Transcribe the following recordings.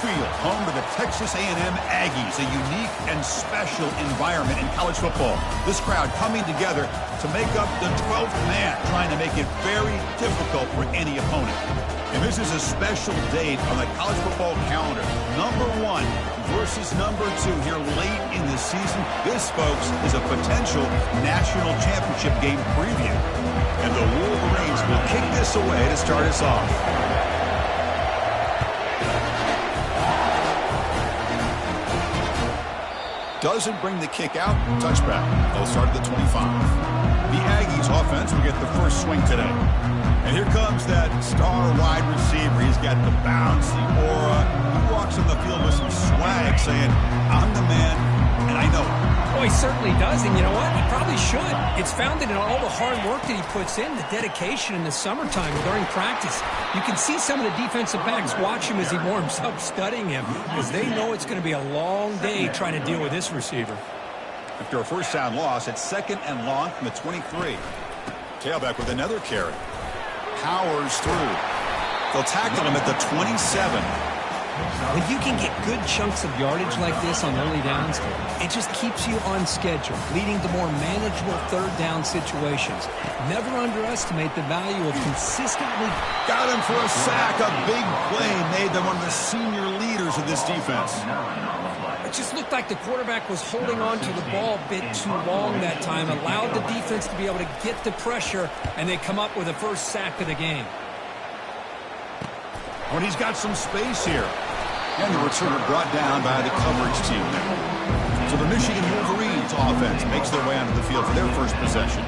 Field, home to the Texas A&M Aggies, a unique and special environment in college football. This crowd coming together to make up the 12th man, trying to make it very difficult for any opponent. And this is a special date on the college football calendar. Number 1 versus number 2 here late in the season. This, folks, is a potential national championship game preview. And the Wolverines will kick this away to start us off. Doesn't bring the kick out. Touchback. They'll start at the 25. The Aggies offense will get the first swing today. And here comes that star wide receiver. He's got the bounce, the aura. He walks on the field with some swag saying, I'm the man, and I know it. Well, he certainly does, and you know what? He probably should. It's founded in all the hard work that he puts in, the dedication in the summertime during practice. You can see some of the defensive backs watch him as he warms up, studying him, because they know it's going to be a long day trying to deal with this receiver. After a first down loss, it's 2nd and long from the 23. Tailback with another carry. Powers through. They'll tackle him at the 27. When you can get good chunks of yardage like this on early downs, it just keeps you on schedule, leading to more manageable third down situations. Never underestimate the value of consistently... Got him for a sack. A big play made them one of the senior leaders of this defense. It just looked like the quarterback was holding on to the ball a bit too long that time, allowed the defense to be able to get the pressure, and they come up with the first sack of the game. When he's got some space here. And the returner brought down by the coverage team there. So the Michigan Wolverines offense makes their way onto the field for their first possession.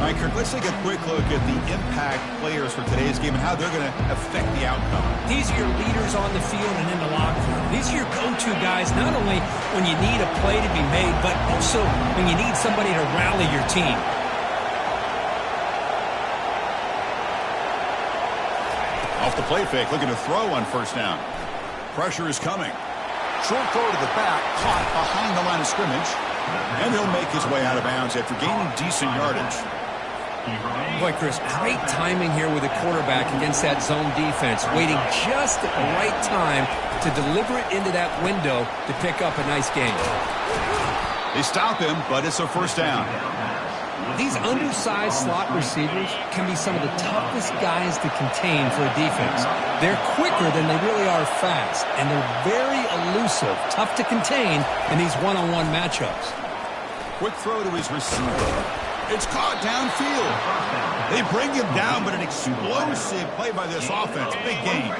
All right, Kirk, let's take a quick look at the impact players for today's game and how they're going to affect the outcome. These are your leaders on the field and in the locker room. These are your go-to guys, not only when you need a play to be made, but also when you need somebody to rally your team. Off the play fake, looking to throw on first down. Pressure is coming. Short throw to the back, caught behind the line of scrimmage. And he'll make his way out of bounds after gaining decent yardage. Boy, Chris, great timing here with the quarterback against that zone defense, waiting just at the right time to deliver it into that window to pick up a nice gain. They stop him, but it's a first down. These undersized slot receivers can be some of the toughest guys to contain for a defense. They're quicker than they really are fast, and they're very elusive, tough to contain in these one-on-one matchups. Quick throw to his receiver. It's caught downfield. They bring him down, but an explosive play by this offense. Big gain.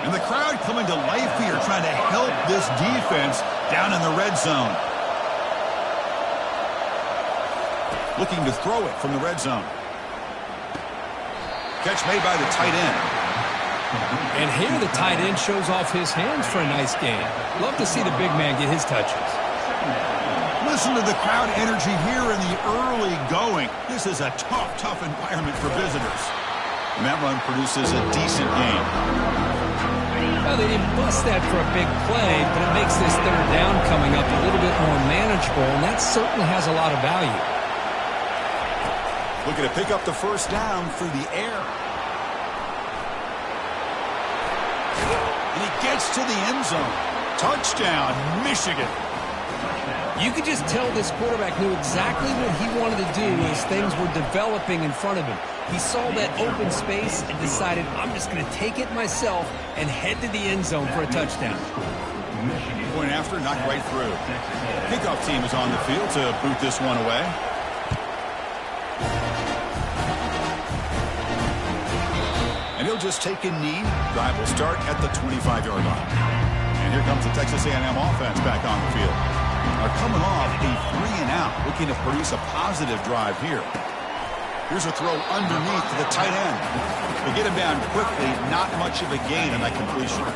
And the crowd coming to life here, trying to help this defense down in the red zone. Looking to throw it from the red zone. Catch made by the tight end. And here the tight end shows off his hands for a nice gain. Love to see the big man get his touches. Listen to the crowd energy here in the early going. This is a tough environment for visitors. And that run produces a decent gain. Well, they didn't bust that for a big play, but it makes this third down coming up a little bit more manageable, and that certainly has a lot of value. Looking to pick up the first down through the air. And he gets to the end zone. Touchdown, Michigan. You could just tell this quarterback knew exactly what he wanted to do as things were developing in front of him. He saw that open space and decided, I'm just going to take it myself and head to the end zone for a touchdown. Point after, knocked right through. Kickoff team is on the field to boot this one away. And he'll just take a knee. Drive will start at the 25-yard line. And here comes the Texas A&M offense back on the field. Are coming off a 3-and-out, looking to produce a positive drive here. Here's a throw underneath to the tight end. They get him down quickly, not much of a gain on that completion.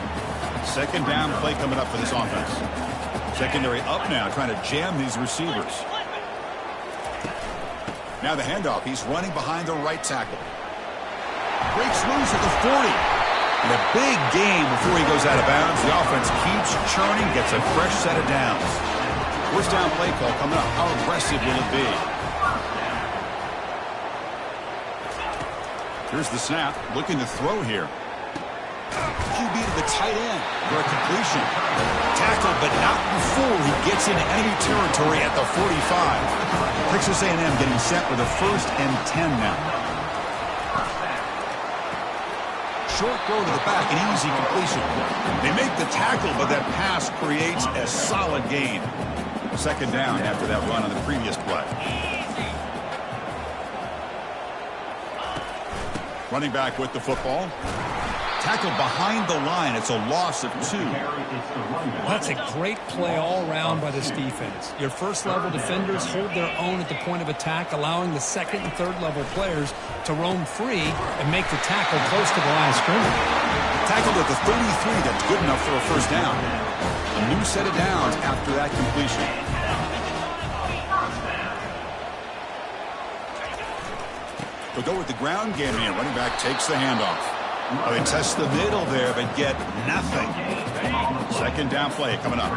Second down play coming up for this offense. Secondary up now, trying to jam these receivers. Now the handoff. He's running behind the right tackle. Breaks loose at the 40. And a big gain before he goes out of bounds. The offense keeps churning, gets a fresh set of downs. First down play call coming up. How aggressive will it be? Here's the snap. Looking to throw here. QB to the tight end for a completion. Tackled, but not before he gets into enemy territory at the 45. Texas A&M getting set with a 1st and 10 now. Short throw to the back, an easy completion. They make the tackle, but that pass creates a solid gain. 2nd down after that run on the previous play. Running back with the football. Tackled behind the line. It's a loss of 2. That's a great play all around by this defense. Your first-level defenders hold their own at the point of attack, allowing the 2nd and 3rd-level players to roam free and make the tackle close to the line of scrimmage. Tackled at the 33. That's good enough for a 1st down. A new set of downs after that completion. They'll go with the ground game here. Running back takes the handoff. Oh, they test the middle there, but get nothing. 2nd down play coming up.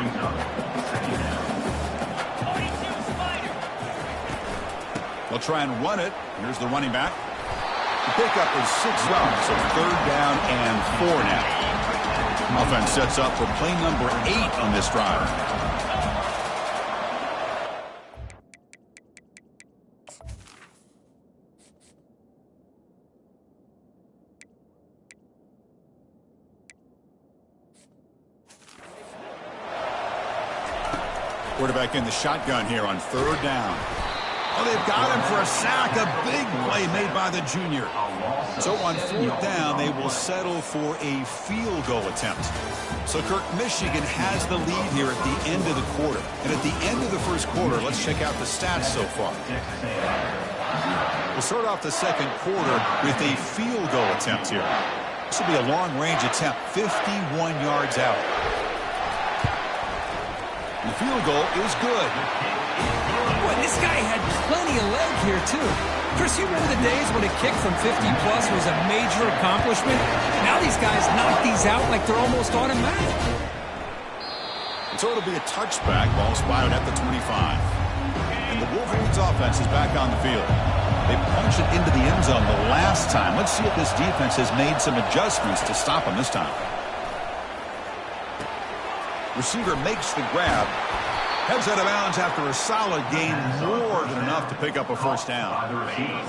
They'll try and run it. Here's the running back. The pickup is 6 yards, so 3rd down and 4 now. Offense sets up for play number 8 on this drive. Quarterback in the shotgun here on 3rd down. Oh, they've got him for a sack. A big play made by the junior. So on 4th down, they will settle for a field goal attempt. So, Kirk, Michigan has the lead here at the end of the quarter. And at the end of the 1st quarter, let's check out the stats so far. We'll start off the 2nd quarter with a field goal attempt here. This will be a long-range attempt, 51 yards out. The field goal is good. Boy, this guy had plenty of leg here, too. Chris, you remember the days when a kick from 50-plus was a major accomplishment? Now these guys knock these out like they're almost automatic. And so it'll be a touchback. Ball spotted at the 25. And the Wolverines offense is back on the field. They punched it into the end zone the last time. Let's see if this defense has made some adjustments to stop them this time. Receiver makes the grab. Heads out of bounds after a solid gain, more than enough to pick up a 1st down.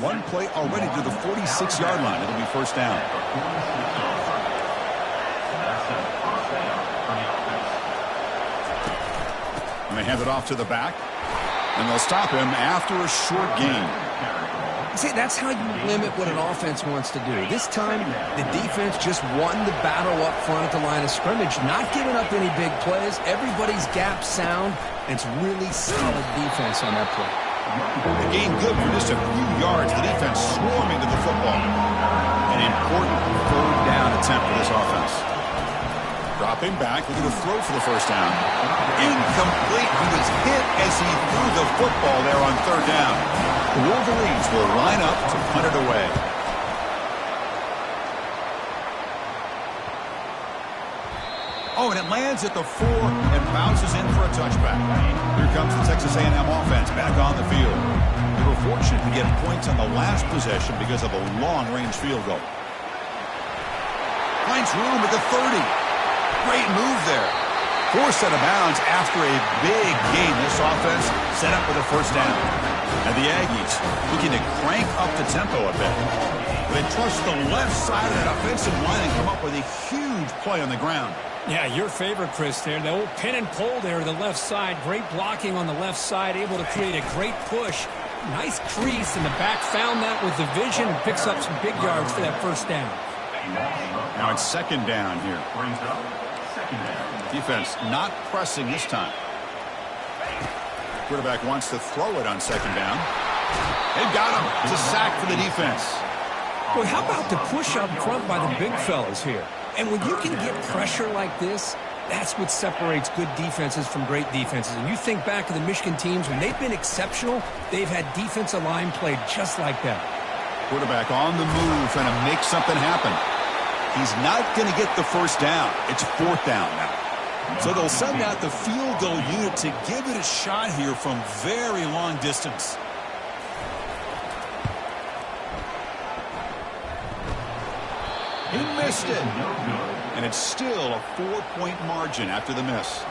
One play already to the 46-yard line. It'll be 1st down. And they hand it off to the back. And they'll stop him after a short gain. See, that's how you limit what an offense wants to do. This time, the defense just won the battle up front at the line of scrimmage, not giving up any big plays. Everybody's gap sound. It's really solid defense on that play. The gain good for just a few yards. The defense swarming to the football. An important 3rd down attempt for this offense. Dropping back, looking to throw for the 1st down. Incomplete. He was hit as he threw the football there on 3rd down. The Wolverines will line up to punt it away. Oh, and it lands at the 4 and bounces in for a touchback. Here comes the Texas A&M offense back on the field. They were fortunate to get points on the last possession because of a long-range field goal. Finds room at the 30. Great move there. 4 out of bounds after a big gain. This offense set up with a 1st down. And the Aggies looking to crank up the tempo a bit. They trust the left side of that offensive line and come up with a huge play on the ground. Yeah, your favorite, Chris, there. The old pin and pull there to the left side. Great blocking on the left side, able to create a great push. Nice crease, and the back found that with the vision and picks up some big yards for that 1st down. Now it's 2nd down here. Defense not pressing this time. Quarterback wants to throw it on 2nd down. They've got him. It's a sack for the defense. Boy, how about the push up front by the big fellas here? And when you can get pressure like this, that's what separates good defenses from great defenses. And you think back to the Michigan teams, when they've been exceptional, they've had defensive line play just like that. Quarterback on the move, trying to make something happen. He's not going to get the 1st down. It's 4th down now. So they'll send out the field goal unit to give it a shot here from very long distance. He missed it. And it's still a 4-point margin after the miss.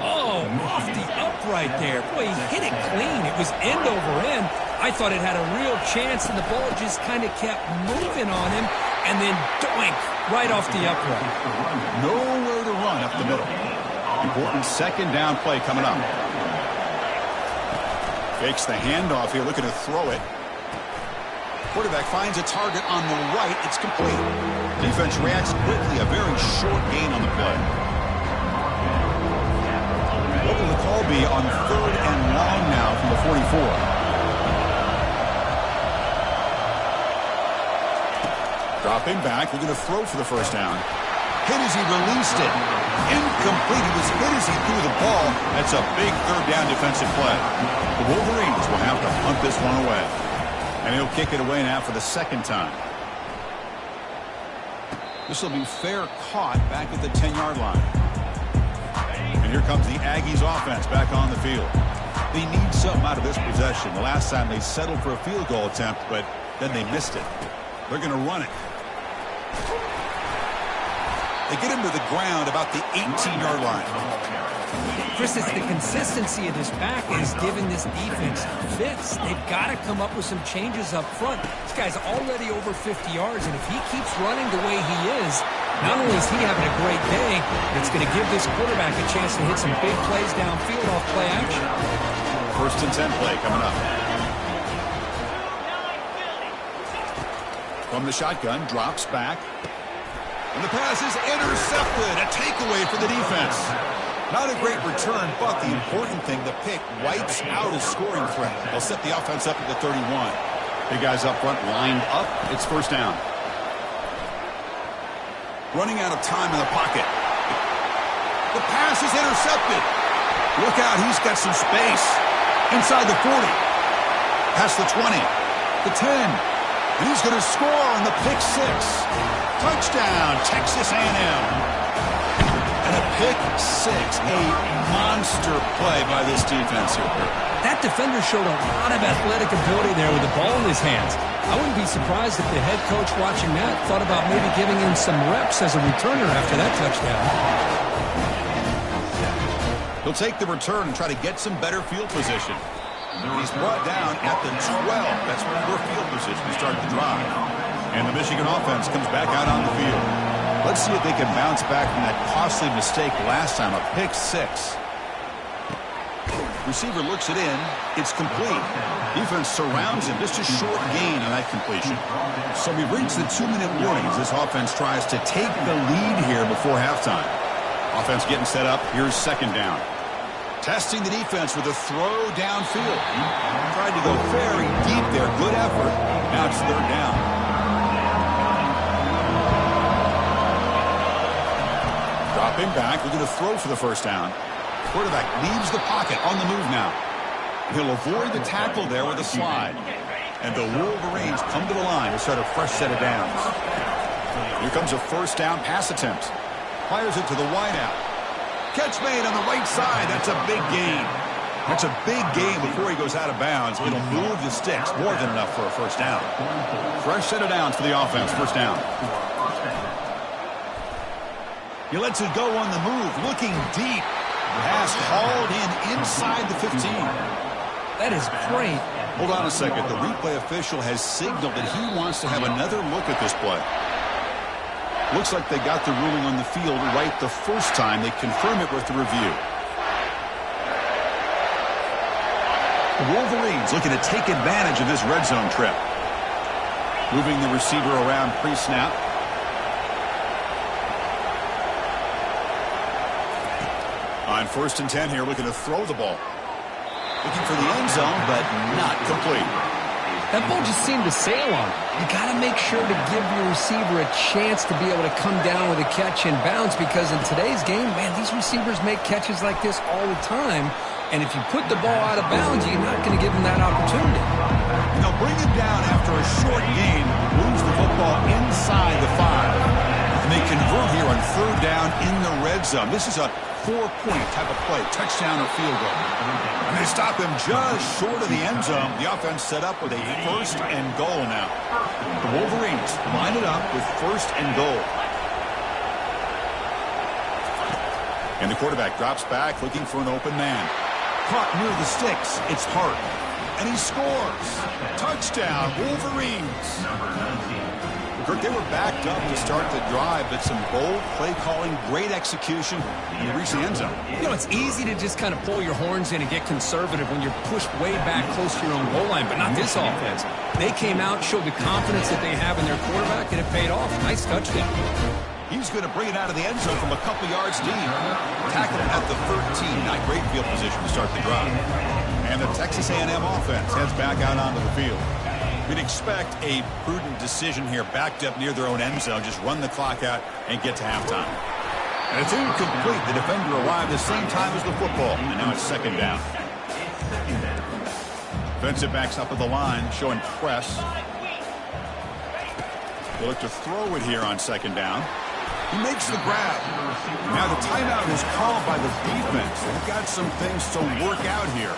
Oh, off the upright there. Boy, he hit it clean. It was end over end. I thought it had a real chance, and the ball just kind of kept moving on him, and then doink, right off the upright. Nowhere to run up the middle. Important second down play coming up. Fakes the handoff here, looking to throw it. Quarterback finds a target on the right. It's complete. Defense reacts quickly. A very short gain on the play. What will the call be on 3rd and long now from the 44? Dropping back. We're going to throw for the first down. Hit as he released it. Incomplete. He was hit as he threw the ball. That's a big 3rd down defensive play. The Wolverines will have to punt this one away. And he'll kick it away now for the second time. This will be fair caught back at the 10-yard line. And here comes the Aggies offense back on the field. They need something out of this possession. The last time they settled for a field goal attempt, but then they missed it. They're going to run it. They get him to the ground about the 18-yard line. Chris, it's the consistency of this back is giving this defense fits. They've got to come up with some changes up front. This guy's already over 50 yards, and if he keeps running the way he is, not only is he having a great day, but it's going to give this quarterback a chance to hit some big plays downfield off play action. 1st and 10 play coming up. From the shotgun, drops back. And the pass is intercepted. A takeaway for the defense. Not a great return, but the important thing, the pick wipes out a scoring threat. They'll set the offense up at the 31. Big guys up front lined up. It's first down. Running out of time in the pocket. The pass is intercepted. Look out, he's got some space. Inside the 40. Past the 20. The 10. And he's going to score on the pick 6. Touchdown, Texas A&M. And a pick 6, a monster play by this defense here. That defender showed a lot of athletic ability there with the ball in his hands. I wouldn't be surprised if the head coach watching that thought about maybe giving him some reps as a returner after that touchdown. He'll take the return and try to get some better field position. He's brought down at the 12. That's poor field position to start the drive. And the Michigan offense comes back out on the field. Let's see if they can bounce back from that costly mistake last time, a pick 6. Receiver looks it in. It's complete. Defense surrounds him. Just a short gain on that completion. So we've reached the 2-minute warning as this offense tries to take the lead here before halftime. Offense getting set up. Here's second down. Testing the defense with a throw downfield. Tried to go very deep there. Good effort. Now it's third down. Dropping back. We're going to throw for the first down. Quarterback leaves the pocket on the move now. He'll avoid the tackle there with a slide. And the Wolverines come to the line to start a fresh set of downs. Here comes a first down pass attempt. Fires it to the wideout. Catch made on the right side. That's a big gain. That's a big gain before he goes out of bounds. It'll move the sticks. More than enough for a first down. Fresh set of downs for the offense. First down. He lets it go on the move. Looking deep. Pass hauled in inside the 15. That is great. Hold on a second. The replay official has signaled that he wants to have another look at this play. Looks like they got the ruling on the field right the first time. They confirm it with the review. The Wolverines looking to take advantage of this red zone trip. Moving the receiver around pre-snap. On 1st and 10 here, looking to throw the ball. Looking for the end zone, but not complete. That ball just seemed to sail on. You got to make sure to give your receiver a chance to be able to come down with a catch and bounce, because in today's game, man, these receivers make catches like this all the time. And if you put the ball out of bounds, you're not going to give them that opportunity. They'll bring him down after a short gain, moves the football inside the 5. And they convert here on third down in the red zone. This is a 4-point type of play, touchdown or field goal. And they stop him just short of the end zone. The offense set up with a first and goal now. The Wolverines line it up with first and goal. And the quarterback drops back looking for an open man. Caught near the sticks. It's Hart. And he scores. Touchdown, Wolverines. Kirk, they were backed up to start the drive, but some bold play calling, great execution, and they reached the end zone. You know, it's easy to just kind of pull your horns in and get conservative when you're pushed way back close to your own goal line, but not this offense. They came out, showed the confidence that they have in their quarterback, and it paid off. Nice touchdown. He's going to bring it out of the end zone from a couple yards deep. Tackled at the 13. Not great field position to start the drive. And the Texas A&M offense heads back out onto the field. We'd expect a prudent decision here, backed up near their own end zone. Just run the clock out and get to halftime. And it's incomplete. The defender arrived the same time as the football. And now it's second down. Defensive backs up at the line, showing press. They look to throw it here on second down. He makes the grab. Now the timeout is called by the defense. They've got some things to work out here.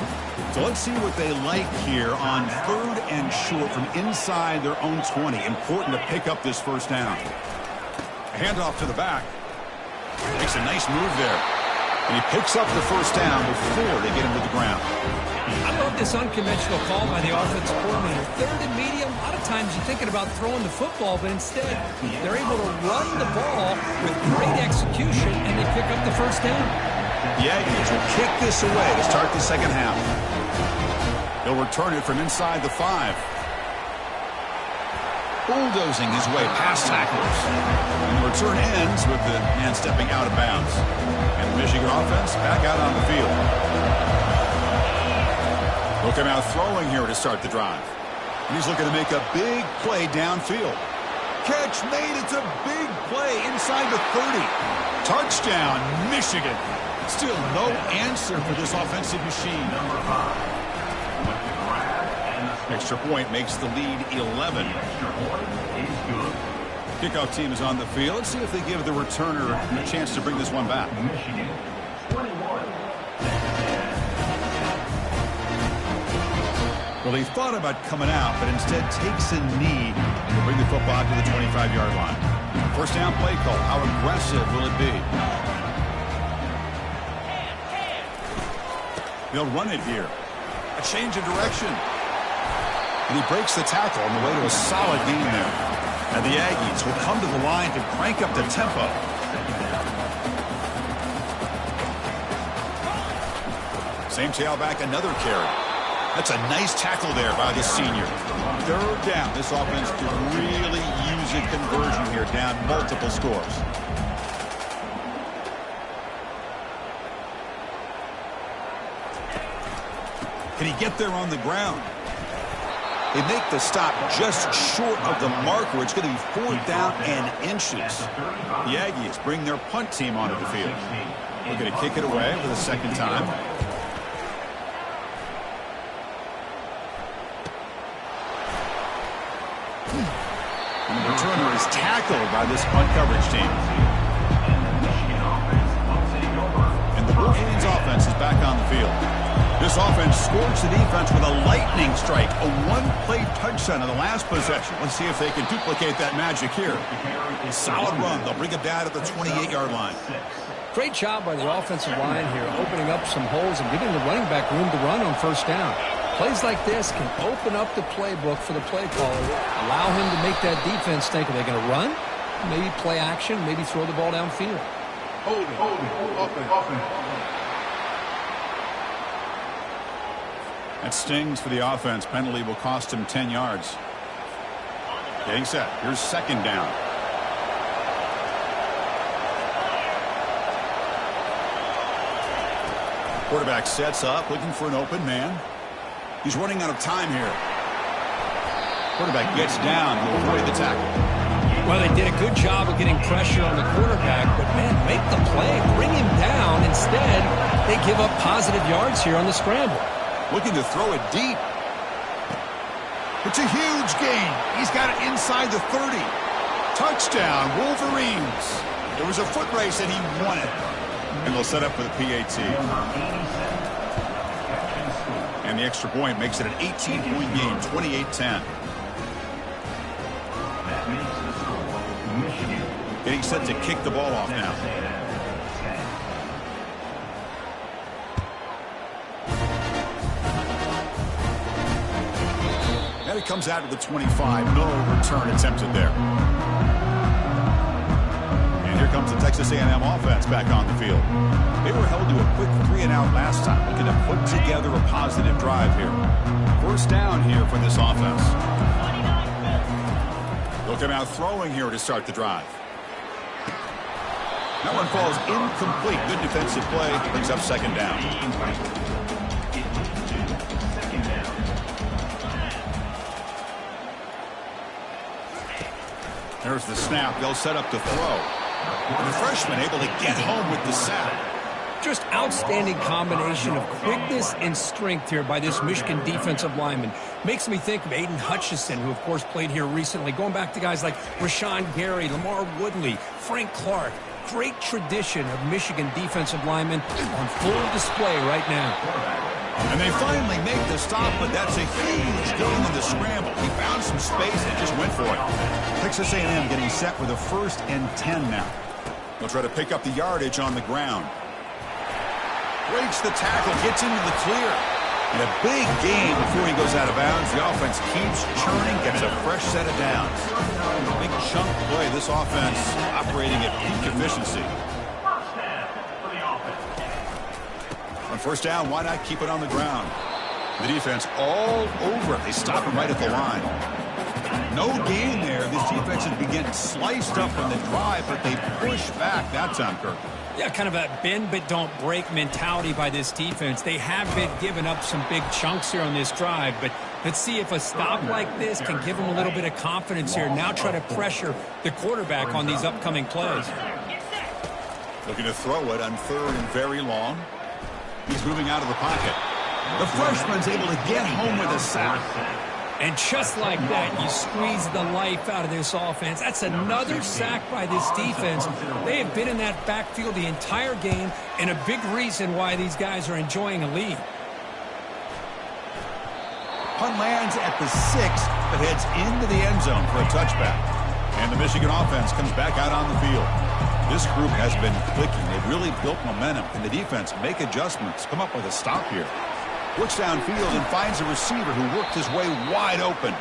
So let's see what they like here on 3rd and short from inside their own 20. Important to pick up this first down. A handoff to the back. Makes a nice move there. And he picks up the first down before they get him to the ground. I love this unconventional call by the offensive coordinator. 3rd and medium, a lot of times you're thinking about throwing the football, but instead they're able to run the ball with great execution, and they pick up the first down. The Aggies will kick this away to start the second half. He'll return it from inside the 5. Bulldozing his way past tacklers. And the return ends with the man stepping out of bounds. And the Michigan offense back out on the field. Look at him out throwing here to start the drive. And he's looking to make a big play downfield. Catch made. It's a big play inside the 30. Touchdown, Michigan. Still no answer for this offensive machine. Extra point makes the lead 11. Kickoff team is on the field. Let's see if they give the returner a chance to bring this one back. Well, he thought about coming out, but instead takes a knee to bring the football to the 25-yard line. First down play call. How aggressive will it be? They'll run it here. A change of direction. And he breaks the tackle on the way to a solid gain there. And the Aggies will come to the line to crank up the tempo. Same tailback, another carry. That's a nice tackle there by the senior. 3rd down. This offense could really use a conversion here, down multiple scores. Can he get there on the ground? They make the stop just short of the marker. It's going to be 4th down and inches. The Aggies bring their punt team onto the field. They're going to kick it away for the second time. And the returner is tackled by this punt coverage team. And the Wolverines offense is back on the field. This offense scores the defense with a lightning strike, a one-play touchdown in the last possession. Let's see if they can duplicate that magic here. Solid run. They'll bring it down at the 28-yard line. Great job by the offensive line here, opening up some holes and giving the running back room to run on first down. Plays like this can open up the playbook for the play caller, allow him to make that defense think, are they going to run? Maybe play action, maybe throw the ball downfield. Hold it. That stings for the offense. Penalty will cost him 10 yards. Getting set. Here's second down. Quarterback sets up, looking for an open man. He's running out of time here. Quarterback gets down to avoid the tackle. Well, they did a good job of getting pressure on the quarterback, but, man, make the play. Bring him down. Instead, they give up positive yards here on the scramble. Looking to throw it deep. It's a huge gain. He's got it inside the 30. Touchdown, Wolverines. There was a foot race and he won it. And they'll set up for the PAT. And the extra point makes it an 18-point game, 28-10. Getting set to kick the ball off now. It comes out to the 25. No return attempted there. And here comes the Texas A&M offense back on the field. They were held to a quick 3-and-out last time, looking to put together a positive drive here. First down here for this offense. They'll come out throwing here to start the drive. That one falls incomplete. Good defensive play. Brings up second down. There's the snap. They'll set up to throw. The freshman able to get home with the sack. Just outstanding combination of quickness and strength here by this Michigan defensive lineman. Makes me think of Aiden Hutchinson, who, of course, played here recently. Going back to guys like Rashawn Gary, Lamar Woodley, Frank Clark. Great tradition of Michigan defensive linemen on full display right now. And they finally make the stop, but that's a huge gain in the scramble. He found some space and just went for it. Texas A&M getting set with a 1st and 10 now. They'll try to pick up the yardage on the ground. Breaks the tackle, gets into the clear. And a big gain before he goes out of bounds. The offense keeps churning, gets a fresh set of downs. Big chunk play. This offense operating at peak efficiency. On first down, why not keep it on the ground? The defense all over it. They stop him right at the line. No gain there. This defense has been getting sliced up on the drive, but they push back that time, Kirk. Yeah, kind of a bend but don't break mentality by this defense. They have been giving up some big chunks here on this drive, but let's see if a stop like this can give them a little bit of confidence here. Now try to pressure the quarterback on these upcoming plays. Looking to throw it on 3rd and very long. He's moving out of the pocket. The freshman's able to get home with a sack. And just like that, you squeeze the life out of this offense. That's another sack by this defense. They have been in that backfield the entire game, and a big reason why these guys are enjoying a lead. Punt lands at the 6, but heads into the end zone for a touchback. And the Michigan offense comes back out on the field. This group has been clicking. They've really built momentum. And the defense make adjustments, come up with a stop here. Looks downfield and finds a receiver who worked his way wide open.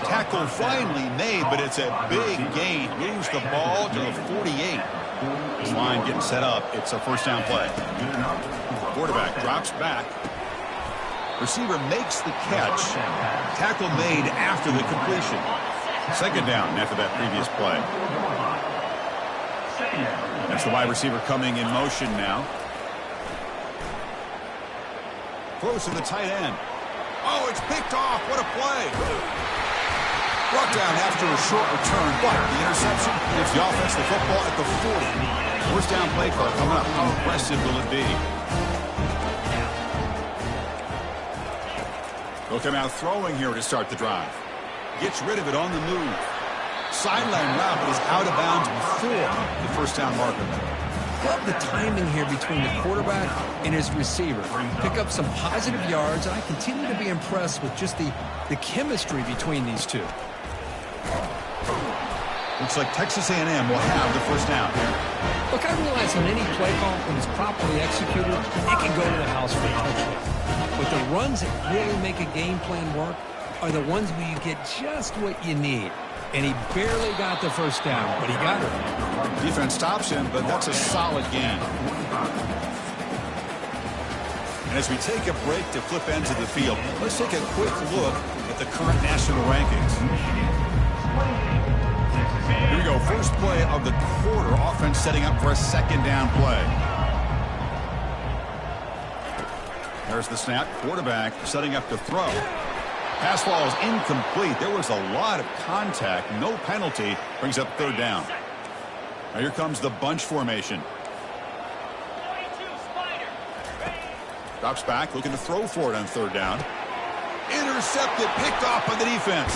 Tackle finally made, but it's a big gain. Moves the ball to the 48. This line getting set up. It's a first down play. Quarterback drops back. Receiver makes the catch. Tackle made after the completion. Second down after that previous play. That's the wide receiver coming in motion now. Throws to the tight end. Oh, it's picked off. What a play. Brought down after a short return, but the interception gives the offense the football at the 40. First down play call coming up. How impressive will it be? They'll come out throwing here to start the drive. Gets rid of it on the move. Sideline route is out of bounds before the first down marker. Love the timing here between the quarterback and his receiver. Pick up some positive yards, and I continue to be impressed with just the chemistry between these two. Looks like Texas A&M will have the first down here. Look, I realize on any play call, when it's properly executed, it can go to the house for a touchdown. But the runs that really make a game plan work are the ones where you get just what you need. And he barely got the first down, but he got it. Defense stops him, but that's a solid gain. And as we take a break to flip ends of the field, let's take a quick look at the current national rankings. Here we go. First play of the quarter. Offense setting up for a second down play. There's the snap. Quarterback setting up to throw. Pass ball is incomplete. There was a lot of contact. No penalty. Brings up third down. Now here comes the bunch formation. Drops back, looking to throw for it on third down. Intercepted, picked off by the defense.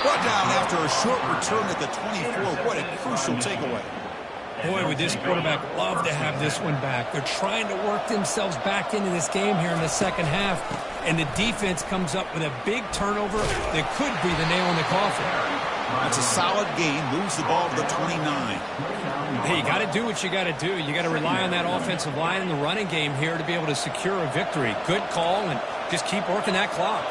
Brought down after a short return at the 24. What a crucial takeaway. Boy, would this quarterback love to have this one back. They're trying to work themselves back into this game here in the second half. And the defense comes up with a big turnover that could be the nail in the coffin. That's a solid gain. Moves the ball to the 29. Hey, you got to do what you got to do. You got to rely on that offensive line in the running game here to be able to secure a victory. Good call, and just keep working that clock.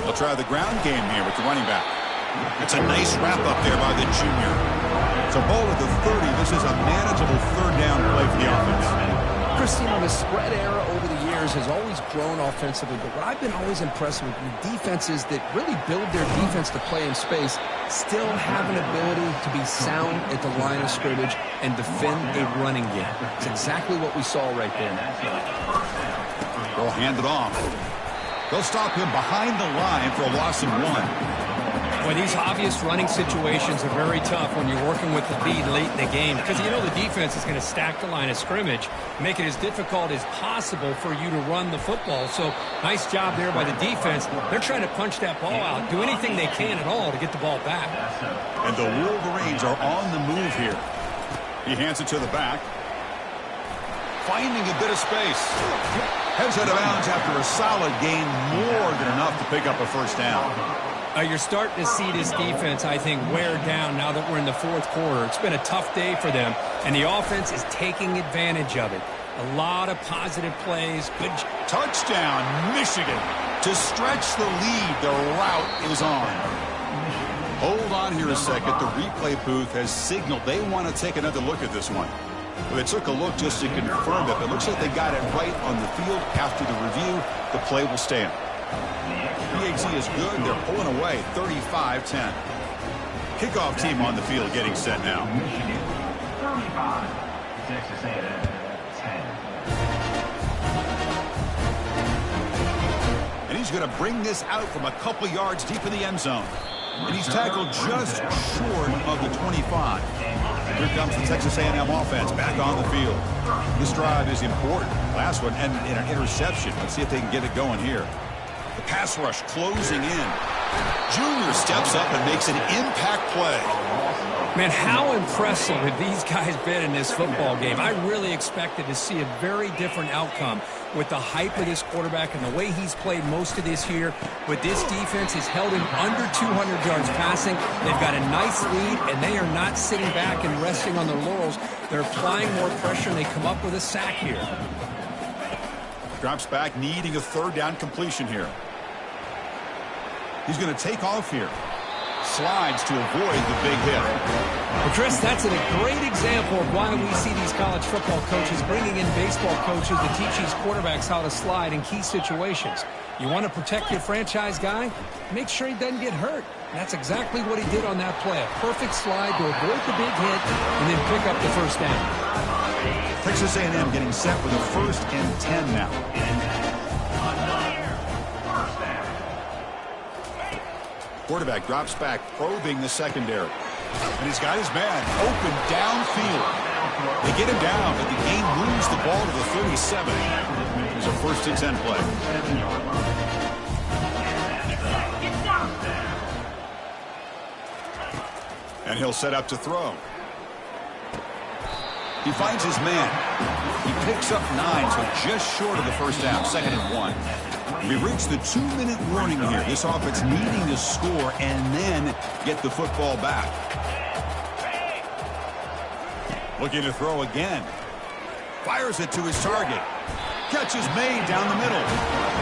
They'll try the ground game here with the running back. It's a nice wrap up there by the junior. It's a ball at the 30. This is a manageable third down play for the offense. Christine, the spread era over the years has always grown offensively, but what I've been always impressed with defenses that really build their defense to play in space still have an ability to be sound at the line of scrimmage and defend a running game. It's exactly what we saw right there. They'll hand it off. They'll stop him behind the line for a loss of 1. Well, these obvious running situations are very tough when you're working with the lead late in the game because you know the defense is going to stack the line of scrimmage, make it as difficult as possible for you to run the football. So nice job there by the defense. They're trying to punch that ball out, do anything they can at all to get the ball back. And the Wolverines are on the move here. He hands it to the back. Finding a bit of space. Heads out of bounds after a solid gain, more than enough to pick up a first down. You're starting to see this defense, I think, wear down now that we're in the fourth quarter. It's been a tough day for them, and the offense is taking advantage of it. A lot of positive plays. Good touchdown, Michigan. To stretch the lead, the route is on. Hold on here a second. The replay booth has signaled they want to take another look at this one. Well, they took a look just to confirm it, but it looks like they got it right on the field. After the review, the play will stand. PHC is good. They're pulling away 35-10. Kickoff team on the field getting set now. 35, Texas A&M 10. And he's going to bring this out from a couple yards deep in the end zone. And he's tackled just short of the 25. Here comes the Texas A&M offense back on the field. This drive is important. Last one and an interception. Let's see if they can get it going here. The pass rush closing in. Junior steps up and makes an impact play. Man, how impressive have these guys been in this football game? I really expected to see a very different outcome with the hype of this quarterback and the way he's played most of this year. But this defense has held him under 200 yards passing. They've got a nice lead, and they are not sitting back and resting on their laurels. They're applying more pressure, and they come up with a sack here. Drops back, needing a third down completion here. He's going to take off here. Slides to avoid the big hit. Well, Chris, that's a great example of why we see these college football coaches bringing in baseball coaches to teach these quarterbacks how to slide in key situations. You want to protect your franchise guy? Make sure he doesn't get hurt. And that's exactly what he did on that play. A perfect slide to avoid the big hit and then pick up the first down. Texas A&M getting set with a 1st and 10 now. Quarterback drops back, probing the secondary. And he's got his man open downfield. They get him down, but the game moves the ball to the 37. It's a 1st and 10 play. And he'll set up to throw. He finds his man. He picks up 9, so just short of the first down, 2nd and 1. We reached the 2-minute warning here. This offense needing to score and then get the football back. Looking to throw again. Fires it to his target. Catch is made down the middle.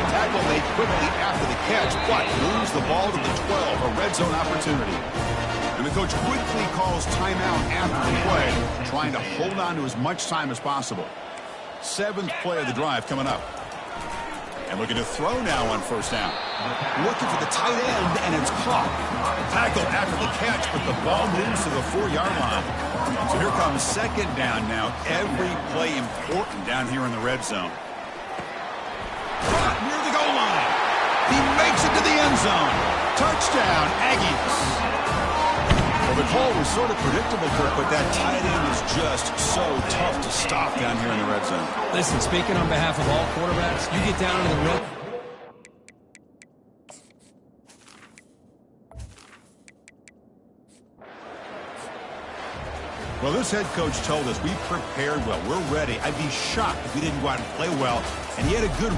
Tackle made quickly after the catch, but moves the ball to the 12, a red zone opportunity. And the coach quickly calls timeout after the play, trying to hold on to as much time as possible. 7th play of the drive coming up. And looking to throw now on 1st down. Looking for the tight end, and it's caught. Tackled after the catch, but the ball moves to the 4-yard line. So here comes 2nd down now. Every play important down here in the red zone. Caught near the goal line. He makes it to the end zone. Touchdown, Aggies. Well, the call was sort of predictable, Kirk, but that tight end is just so tough to stop down here in the red zone. Listen, speaking on behalf of all quarterbacks, you get down into the red. Well, this head coach told us we prepared well. We're ready. I'd be shocked if we didn't go out and play well. And he had a good